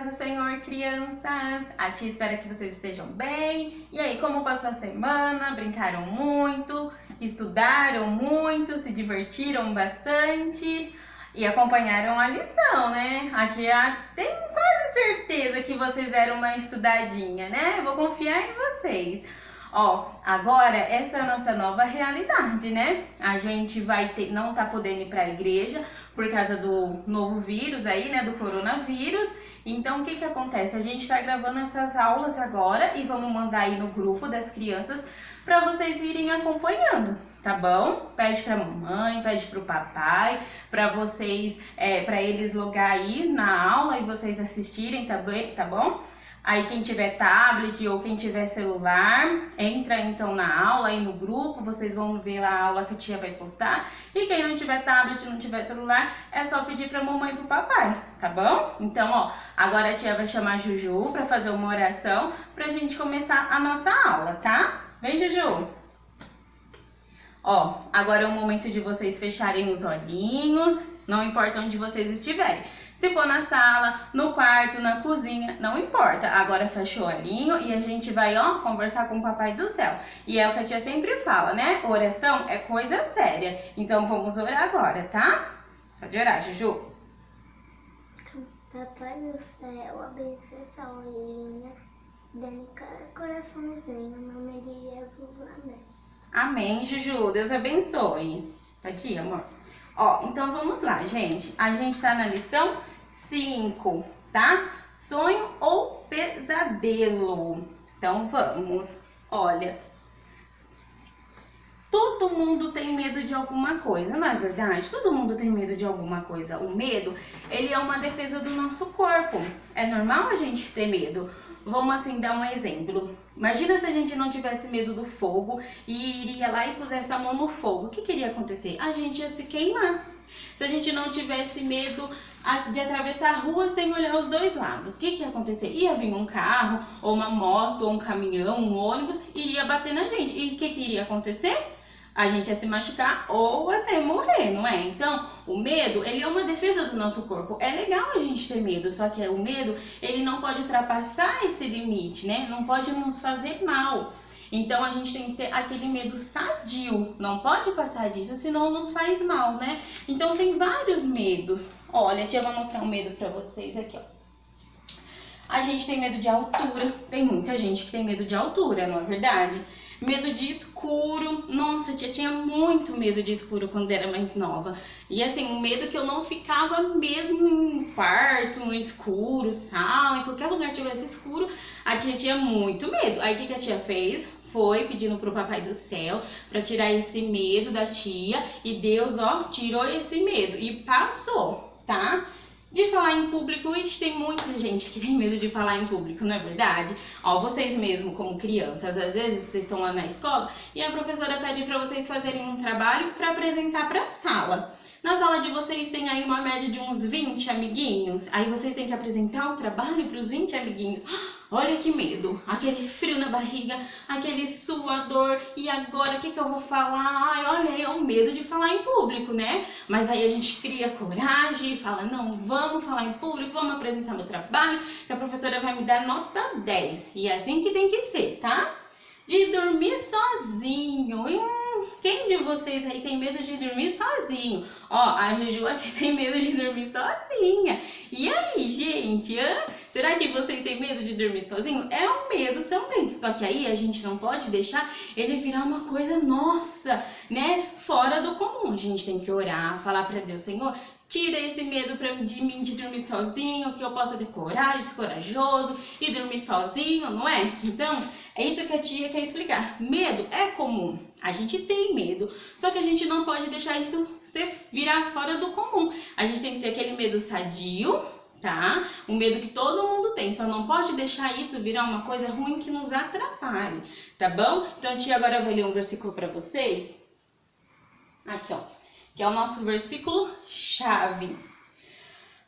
paz do Senhor, crianças! A tia espera que vocês estejam bem. E aí, como passou a semana? Brincaram muito? Estudaram muito? Se divertiram bastante? E acompanharam a lição, né? A tia tem quase certeza que vocês deram uma estudadinha, né? Eu vou confiar em vocês. Ó, agora essa é a nossa nova realidade, né? A gente não tá podendo ir pra igreja por causa do novo vírus aí, né? Do coronavírus. Então, o que acontece? A gente tá gravando essas aulas agora e vamos mandar aí no grupo das crianças pra vocês irem acompanhando, tá bom? Pede pra mamãe, pede pro papai, pra vocês, pra eles logar aí na aula e vocês assistirem, tá bom? Aí quem tiver tablet ou quem tiver celular, entra então na aula aí no grupo, vocês vão ver lá a aula que a tia vai postar. E quem não tiver tablet, não tiver celular, é só pedir pra mamãe e pro papai, tá bom? Então, ó, agora a tia vai chamar a Juju pra fazer uma oração pra gente começar a nossa aula, tá? Vem, Juju! Ó, agora é o momento de vocês fecharem os olhinhos, não importa onde vocês estiverem. Se for na sala, no quarto, na cozinha, não importa. Agora fecha o olhinho e a gente vai, ó, conversar com o Papai do Céu. E é o que a tia sempre fala, né? Oração é coisa séria. Então vamos orar agora, tá? Pode orar, Juju. Papai do Céu, abençoe essa aulinha, dando cada coraçãozinho, no nome de Jesus, amém. Amém, Juju. Deus abençoe. Aqui, amor. Ó, então vamos lá, gente. A gente tá na lição 5, tá? Sonho ou pesadelo. Então vamos. Olha, todo mundo tem medo de alguma coisa, não é verdade? Todo mundo tem medo de alguma coisa. O medo, ele é uma defesa do nosso corpo. É normal a gente ter medo. Vamos assim dar um exemplo. Imagina se a gente não tivesse medo do fogo e iria lá e pusesse a mão no fogo. O que iria acontecer? A gente ia se queimar. Se a gente não tivesse medo de atravessar a rua sem olhar os dois lados, o que ia acontecer? Ia vir um carro, ou uma moto, ou um caminhão, um ônibus, iria bater na gente. E o que iria acontecer? A gente ia se machucar ou até morrer, não é? Então, o medo, ele é uma defesa do nosso corpo. É legal a gente ter medo, só que o medo, ele não pode ultrapassar esse limite, né? Não pode nos fazer mal. Então, a gente tem que ter aquele medo sadio, não pode passar disso, senão nos faz mal, né? Então, tem vários medos. Olha, a tia vai mostrar um medo pra vocês aqui, ó. A gente tem medo de altura, tem muita gente que tem medo de altura, não é verdade? Medo de escuro. Nossa, tia tinha muito medo de escuro quando era mais nova. E assim, um medo que eu não ficava mesmo em quarto, no escuro, sala, em qualquer lugar que tivesse escuro, a tia tinha muito medo. Aí o que a tia fez? Foi pedindo pro Papai do Céu para tirar esse medo da tia. E Deus, ó, tirou esse medo e passou, tá? De falar em público, tem muita gente que tem medo de falar em público, não é verdade? Ó, vocês mesmo como crianças, às vezes vocês estão lá na escola e a professora pede para vocês fazerem um trabalho para apresentar para a sala. Na sala de vocês tem aí uma média de uns 20 amiguinhos, aí vocês têm que apresentar o trabalho para os 20 amiguinhos. Olha que medo, aquele frio na barriga, aquele suador, e agora o que eu vou falar? Ai, olha, é o medo de falar em público, né? Mas aí a gente cria coragem e fala, não, vamos falar em público, vamos apresentar meu trabalho, que a professora vai me dar nota 10. E é assim que tem que ser, tá? De dormir sozinho. Quem de vocês aí tem medo de dormir sozinho? Ó, a Juju aqui tem medo de dormir sozinha. E aí, gente? Será que vocês têm medo de dormir sozinho? É um medo também. Só que aí a gente não pode deixar ele virar uma coisa nossa, né? Fora do comum. A gente tem que orar, falar pra Deus, Senhor, tira esse medo de mim de dormir sozinho, que eu possa ter coragem, ser corajoso e dormir sozinho, não é? Então, é isso que a tia quer explicar. Medo é comum. A gente tem medo, só que a gente não pode deixar isso virar fora do comum. A gente tem que ter aquele medo sadio, tá? O medo que todo mundo tem, só não pode deixar isso virar uma coisa ruim que nos atrapalhe, tá bom? Então, a tia agora vai ler um versículo pra vocês. Aqui, ó. Que é o nosso versículo chave.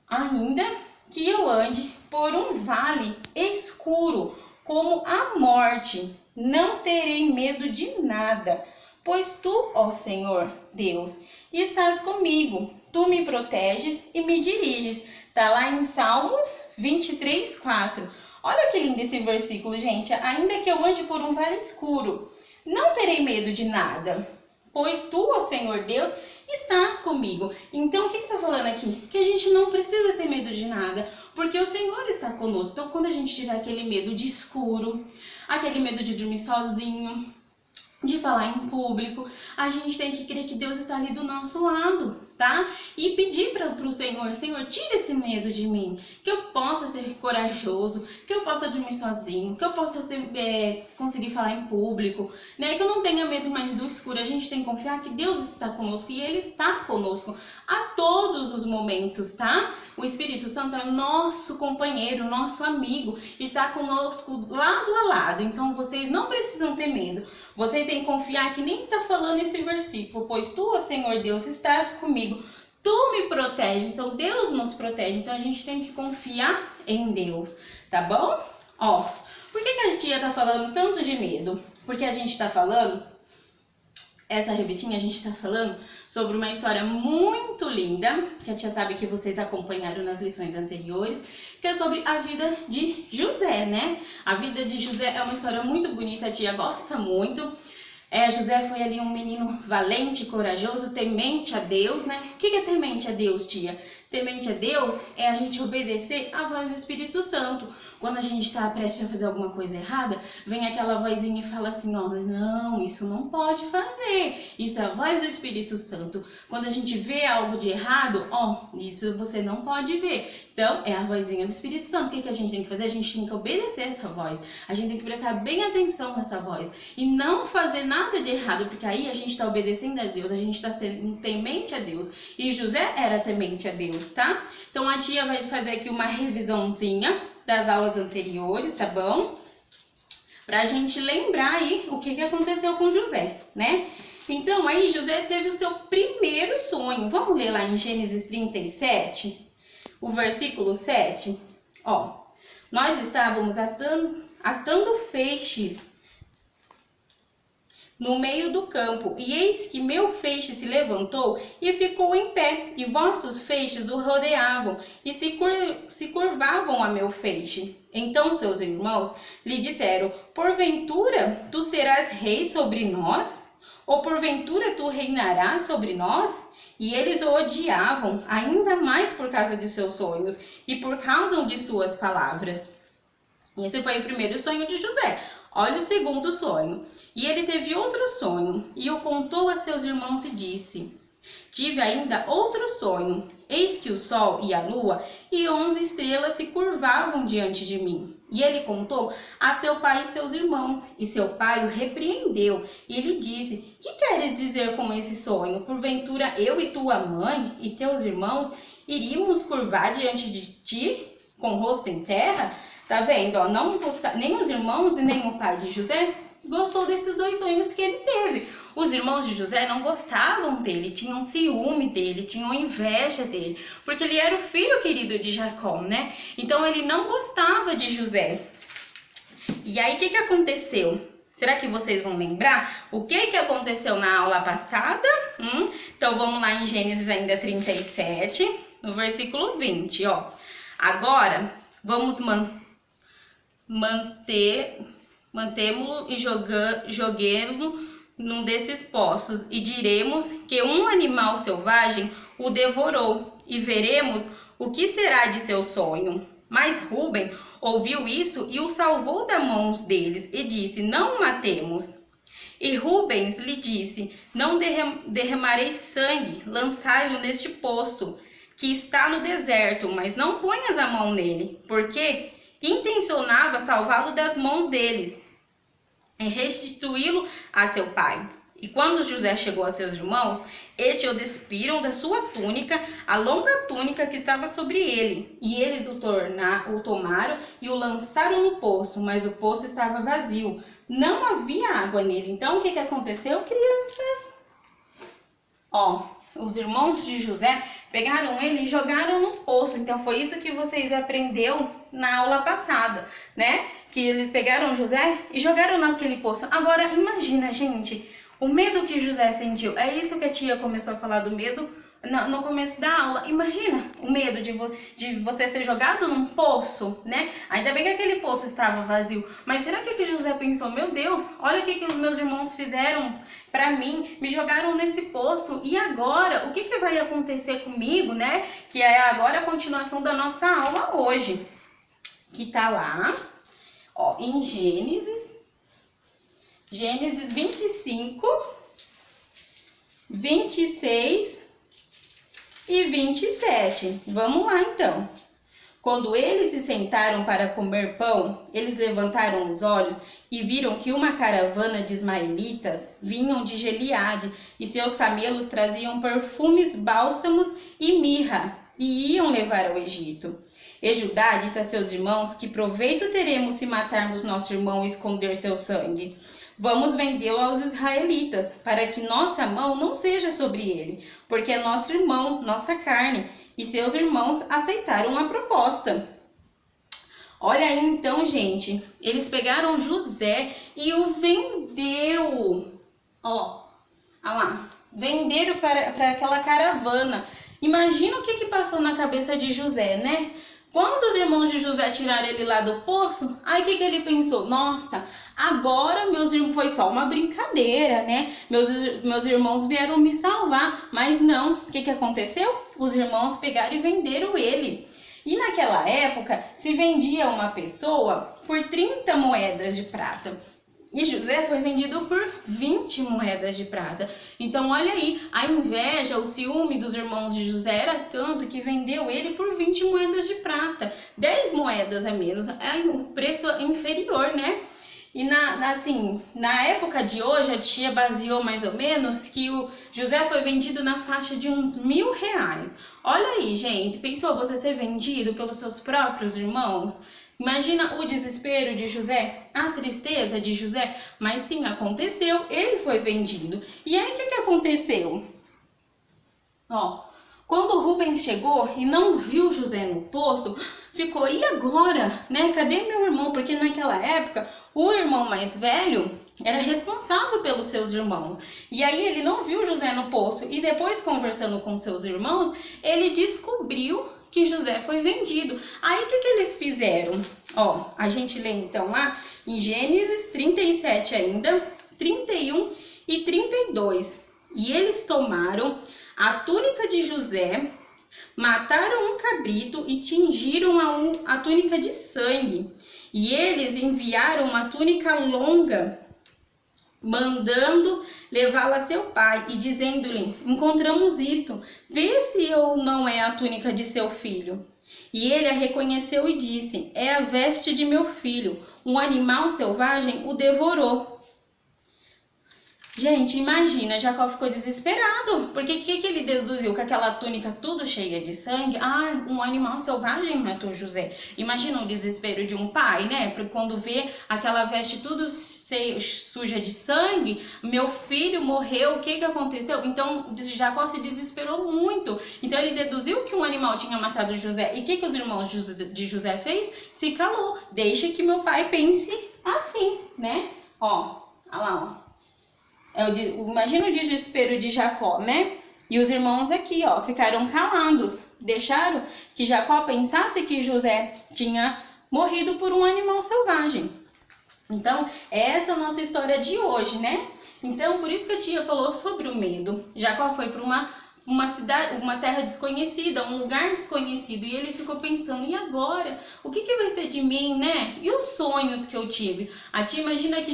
Ainda que eu ande por um vale escuro, como a morte, não terei medo de nada, pois tu, ó Senhor Deus, estás comigo. Tu me proteges e me diriges. Tá lá em Salmos 23, 4. Olha que lindo esse versículo, gente. Ainda que eu ande por um vale escuro, não terei medo de nada, pois tu, ó Senhor Deus, estás comigo. Então, o que está falando aqui? Que a gente não precisa ter medo de nada, porque o Senhor está conosco. Então, quando a gente tiver aquele medo de escuro, aquele medo de dormir sozinho, de falar em público, a gente tem que crer que Deus está ali do nosso lado, tá? E pedir para o Senhor, Senhor, tira esse medo de mim, que eu possa ser corajoso, que eu possa dormir sozinho, que eu possa conseguir falar em público, né? Que eu não tenha medo mais do escuro. A gente tem que confiar que Deus está conosco e Ele está conosco a todos os momentos, tá? O Espírito Santo é nosso companheiro, nosso amigo e está conosco lado a lado. Então vocês não precisam ter medo. Vocês têm que confiar que nem está falando esse versículo, pois tu, ó Senhor Deus, estás comigo, tu me protege. Então Deus nos protege, então a gente tem que confiar em Deus, tá bom? Ó, por que a tia tá falando tanto de medo? Porque a gente tá falando, essa revistinha a gente tá falando sobre uma história muito linda, que a tia sabe que vocês acompanharam nas lições anteriores, que é sobre a vida de José, né? A vida de José é uma história muito bonita, a tia gosta muito. José foi ali um menino valente, corajoso, temente a Deus, né? O que é temente a Deus, tia? Temente a Deus é a gente obedecer à voz do Espírito Santo. Quando a gente está prestes a fazer alguma coisa errada, vem aquela vozinha e fala assim, ó, não, isso não pode fazer. Isso é a voz do Espírito Santo. Quando a gente vê algo de errado, ó, isso você não pode ver. Então, é a vozinha do Espírito Santo. O que a gente tem que fazer? A gente tem que obedecer essa voz. A gente tem que prestar bem atenção nessa voz. E não fazer nada de errado, porque aí a gente está obedecendo a Deus, a gente está sendo temente a Deus. E José era temente a Deus, tá? Então, a tia vai fazer aqui uma revisãozinha das aulas anteriores, tá bom? Pra gente lembrar aí o que aconteceu com José, né? Então, aí José teve o seu primeiro sonho. Vamos ler lá em Gênesis 37? O versículo 7, ó, nós estávamos atando feixes no meio do campo, e eis que meu feixe se levantou e ficou em pé, e vossos feixes o rodeavam e se curvavam a meu feixe. Então seus irmãos lhe disseram, porventura tu serás rei sobre nós? Ou porventura tu reinarás sobre nós? E eles o odiavam ainda mais por causa de seus sonhos e por causa de suas palavras. Esse foi o primeiro sonho de José. Olha o segundo sonho. E ele teve outro sonho e o contou a seus irmãos e disse, tive ainda outro sonho. Eis que o sol e a lua e 11 estrelas se curvavam diante de mim. E ele contou a seu pai e seus irmãos. E seu pai o repreendeu e lhe disse, que queres dizer com esse sonho? Porventura eu e tua mãe e teus irmãos iríamos curvar diante de ti com o rosto em terra? Tá vendo? Ó, nem os irmãos e nem o pai de José gostou desses dois sonhos que ele teve. Os irmãos de José não gostavam dele, tinham ciúme dele, tinham inveja dele, porque ele era o filho querido de Jacó, né? Então ele não gostava de José. E aí o que aconteceu? Será que vocês vão lembrar o que aconteceu na aula passada? Então vamos lá em Gênesis ainda 37, no versículo 20, ó. Agora vamos mantemo-lo e joguemo-lo num desses poços, e diremos que um animal selvagem o devorou, e veremos o que será de seu sonho. Mas Rúben ouviu isso e o salvou das mãos deles, e disse, não o matemos. E Rubens lhe disse, não derramarei sangue, lançai-lo neste poço, que está no deserto, mas não ponhas a mão nele, porque intencionava salvá-lo das mãos deles e restituí-lo a seu pai. E quando José chegou a seus irmãos, estes o despiram da sua túnica, a longa túnica que estava sobre ele. E eles o tomaram e o lançaram no poço, mas o poço estava vazio. Não havia água nele. Então, o que aconteceu, crianças? Ó, os irmãos de José pegaram ele e jogaram no poço. Então, foi isso que vocês aprenderam na aula passada, né? Que eles pegaram José e jogaram naquele poço. Agora, imagina, gente, o medo que José sentiu. É isso que a tia começou a falar do medo no começo da aula, imagina o medo de você ser jogado num poço, né? Ainda bem que aquele poço estava vazio, mas será que José pensou, meu Deus, olha o que os meus irmãos fizeram para mim, me jogaram nesse poço, e agora, o que vai acontecer comigo, né? Que é agora a continuação da nossa aula hoje, que tá lá, ó, em Gênesis 25, 26 e 27. Vamos lá então. Quando eles se sentaram para comer pão, eles levantaram os olhos e viram que uma caravana de ismaelitas vinham de Gileade, e seus camelos traziam perfumes, bálsamos e mirra, e iam levar ao Egito. E Judá disse a seus irmãos: que proveito teremos se matarmos nosso irmão e esconder seu sangue? Vamos vendê-lo aos israelitas, para que nossa mão não seja sobre ele, porque é nosso irmão, nossa carne. E seus irmãos aceitaram a proposta. Olha aí então, gente, eles pegaram José e o vendeu. Ó, olha lá, venderam para aquela caravana. Imagina o que passou na cabeça de José, né? Quando os irmãos de José tiraram ele lá do poço, aí o que ele pensou? Nossa, agora meus irmãos, foi só uma brincadeira, né? Meus irmãos vieram me salvar, mas não. O que aconteceu? Os irmãos pegaram e venderam ele. E naquela época se vendia uma pessoa por 30 moedas de prata. E José foi vendido por 20 moedas de prata. Então olha aí, a inveja, o ciúme dos irmãos de José era tanto que vendeu ele por 20 moedas de prata. 10 moedas a menos, é um preço inferior, né? E na época de hoje, a tia baseou mais ou menos que o José foi vendido na faixa de uns R$1.000. Olha aí, gente, pensou você ser vendido pelos seus próprios irmãos? Imagina o desespero de José, a tristeza de José, mas sim, aconteceu, ele foi vendido. E aí, o que aconteceu? Ó, quando Rubens chegou e não viu José no poço, ficou, e agora, né? Cadê meu irmão? Porque naquela época, o irmão mais velho era responsável pelos seus irmãos. E aí ele não viu José no poço. E depois, conversando com seus irmãos, ele descobriu que José foi vendido. Aí o que eles fizeram? Ó, a gente lê então lá em Gênesis 37 ainda, 31 e 32. E eles tomaram a túnica de José, mataram um cabrito e tingiram a túnica de sangue. E eles enviaram uma túnica longa, mandando levá-la a seu pai e dizendo-lhe: encontramos isto, vê se eu não é a túnica de seu filho. E ele a reconheceu e disse: é a veste de meu filho, um animal selvagem o devorou. Gente, imagina, Jacó ficou desesperado, porque o que ele deduziu? Com aquela túnica tudo cheia de sangue, um animal selvagem matou José. Imagina o desespero de um pai, né? Porque quando vê aquela veste tudo suja de sangue, meu filho morreu, o que aconteceu? Então, Jacó se desesperou muito. Então, ele deduziu que um animal tinha matado José. E o que os irmãos de José fez? Se calou. Deixa que meu pai pense assim, né? Ó, olha lá, ó. Imagina o desespero de Jacó, né? E os irmãos aqui, ó, ficaram calados. Deixaram que Jacó pensasse que José tinha morrido por um animal selvagem. Então, essa é a nossa história de hoje, né? Então, por isso que a tia falou sobre o medo. Jacó foi para uma cidade, uma terra desconhecida, um lugar desconhecido, e ele ficou pensando: e agora? O que vai ser de mim, né? E os sonhos que eu tive? A tia imagina que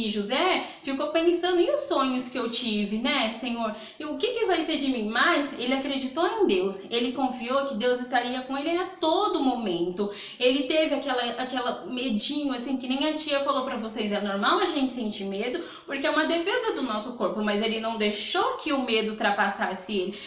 José ficou pensando: e os sonhos que eu tive, né, Senhor? E o que vai ser de mim? Mas ele acreditou em Deus, ele confiou que Deus estaria com ele a todo momento. Ele teve aquela medinho, assim, que nem a tia falou para vocês, é normal a gente sentir medo, porque é uma defesa do nosso corpo, mas ele não deixou que o medo ultrapassasse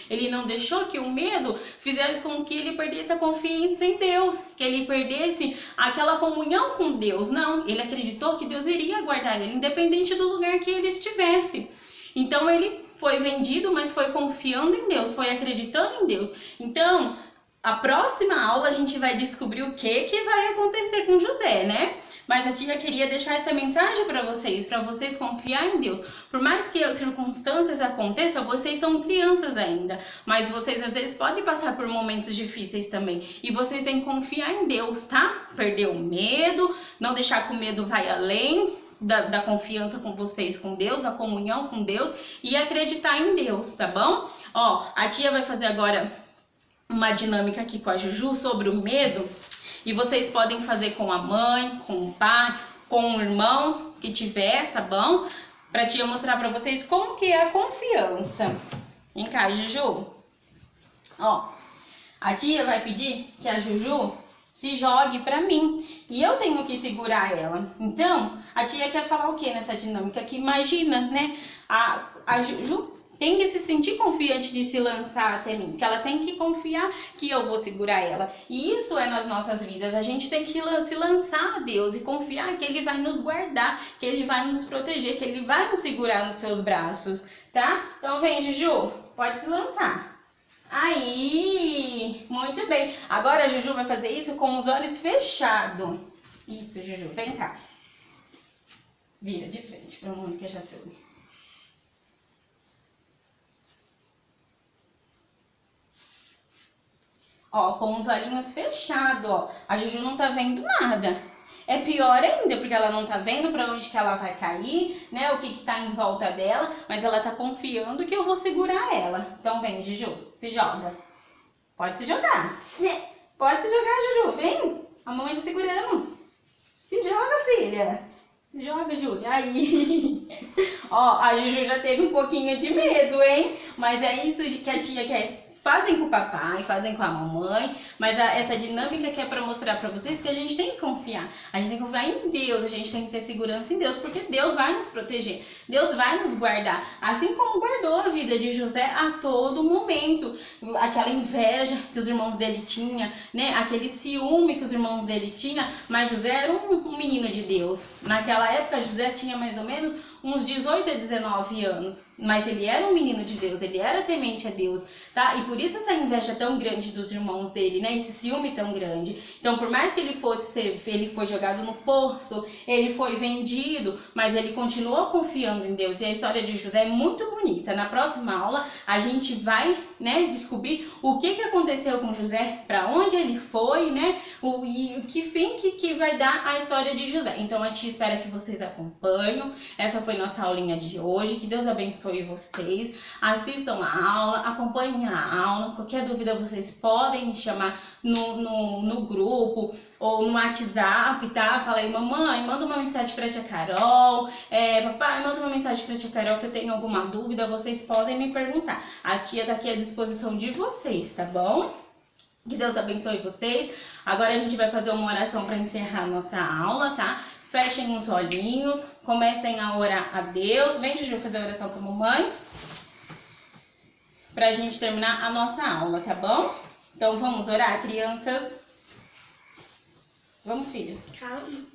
ele não deixou que o medo fizesse com que ele perdesse a confiança em Deus, que ele perdesse aquela comunhão com Deus. Não, ele acreditou que Deus iria guardar ele, independente do lugar que ele estivesse. Então ele foi vendido, mas foi confiando em Deus, foi acreditando em Deus. Então, a próxima aula a gente vai descobrir o que vai acontecer com José, né? Mas a tia queria deixar essa mensagem para vocês confiar em Deus. Por mais que as circunstâncias aconteçam, vocês são crianças ainda, mas vocês às vezes podem passar por momentos difíceis também. E vocês têm que confiar em Deus, tá? Perder o medo, não deixar que o medo vai além da confiança com vocês, com Deus, da comunhão com Deus e acreditar em Deus, tá bom? Ó, a tia vai fazer agora uma dinâmica aqui com a Juju sobre o medo. E vocês podem fazer com a mãe, com o pai, com o irmão que tiver, tá bom? Pra tia mostrar pra vocês como que é a confiança. Vem cá, Juju. Ó, a tia vai pedir que a Juju se jogue pra mim. E eu tenho que segurar ela. Então, a tia quer falar o que nessa dinâmica? Que imagina, né? A Juju tem que se sentir confiante de se lançar até mim, que ela tem que confiar que eu vou segurar ela. E isso é nas nossas vidas, a gente tem que se lançar a Deus e confiar que Ele vai nos guardar, que Ele vai nos proteger, que Ele vai nos segurar nos seus braços, tá? Então vem, Juju, pode se lançar. Aí, muito bem. Agora a Juju vai fazer isso com os olhos fechados. Isso, Juju, vem cá. Vira de frente para o mundo fechar seu olho. Ó, com os olhinhos fechados, ó. A Juju não tá vendo nada. É pior ainda, porque ela não tá vendo pra onde que ela vai cair, né? O que que tá em volta dela. Mas ela tá confiando que eu vou segurar ela. Então vem, Juju, se joga. Pode se jogar. Pode se jogar, Juju. Vem. A mamãe tá segurando. Se joga, filha. Se joga, Júlia. Aí. Ó, a Juju já teve um pouquinho de medo, hein? Mas é isso que a tia quer. Fazem com o papai, fazem com a mamãe, mas essa dinâmica que é para mostrar para vocês que a gente tem que confiar. A gente tem que confiar em Deus, a gente tem que ter segurança em Deus, porque Deus vai nos proteger, Deus vai nos guardar. Assim como guardou a vida de José a todo momento. Aquela inveja que os irmãos dele tinham, né? Aquele ciúme que os irmãos dele tinham, mas José era um menino de Deus. Naquela época, José tinha mais ou menos uns 18 a 19 anos, mas ele era um menino de Deus, ele era temente a Deus, tá? E por isso essa inveja tão grande dos irmãos dele, né? Esse ciúme tão grande. Então, por mais que ele ele foi jogado no poço, ele foi vendido, mas ele continuou confiando em Deus. E a história de José é muito bonita. Na próxima aula, a gente vai, né, descobrir o que aconteceu com José, para onde ele foi, né? E que fim que vai dar a história de José. Então, a tia espera que vocês acompanhem. Essa foi nossa aulinha de hoje. Que Deus abençoe vocês. Assistam a aula, acompanhem a aula. Qualquer dúvida vocês podem me chamar no grupo ou no WhatsApp, tá? Fala aí, mamãe, manda uma mensagem pra tia Carol. Papai, manda uma mensagem pra tia Carol que eu tenho alguma dúvida. Vocês podem me perguntar. A tia tá aqui à disposição de vocês, tá bom? Que Deus abençoe vocês. Agora a gente vai fazer uma oração para encerrar a nossa aula, tá? Fechem os olhinhos, comecem a orar a Deus. Vem, Juju, fazer a oração com a mamãe. Pra gente terminar a nossa aula, tá bom? Então vamos orar, crianças? Vamos, filha? Calma.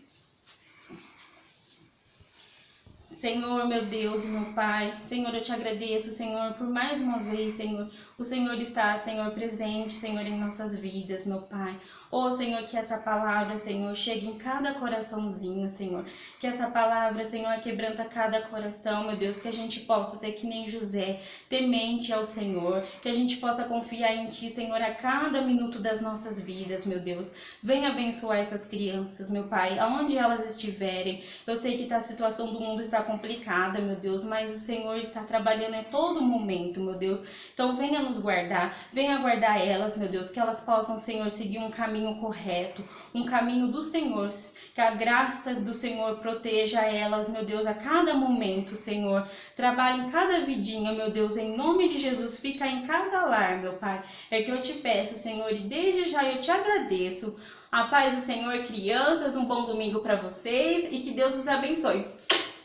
Senhor, meu Deus e meu Pai, Senhor, eu te agradeço, Senhor, por mais uma vez, Senhor. O Senhor está, Senhor, presente, Senhor, em nossas vidas, meu Pai. Oh, Senhor, que essa palavra, Senhor, chegue em cada coraçãozinho, Senhor. Que essa palavra, Senhor, quebranta cada coração, meu Deus. Que a gente possa ser que nem José, temente ao Senhor. Que a gente possa confiar em Ti, Senhor, a cada minuto das nossas vidas, meu Deus. Venha abençoar essas crianças, meu Pai, aonde elas estiverem. Eu sei que a situação do mundo está complicada, meu Deus, mas o Senhor está trabalhando em todo momento, meu Deus. Então venha nos guardar, venha guardar elas, meu Deus, que elas possam, Senhor, seguir um caminho correto, um caminho do Senhor, que a graça do Senhor proteja elas, meu Deus, a cada momento, Senhor. Trabalhe em cada vidinha, meu Deus, em nome de Jesus, fica em cada lar, meu Pai. É que eu te peço, Senhor, e desde já eu te agradeço. A paz do Senhor, crianças, um bom domingo para vocês e que Deus os abençoe.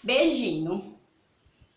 Beijinho!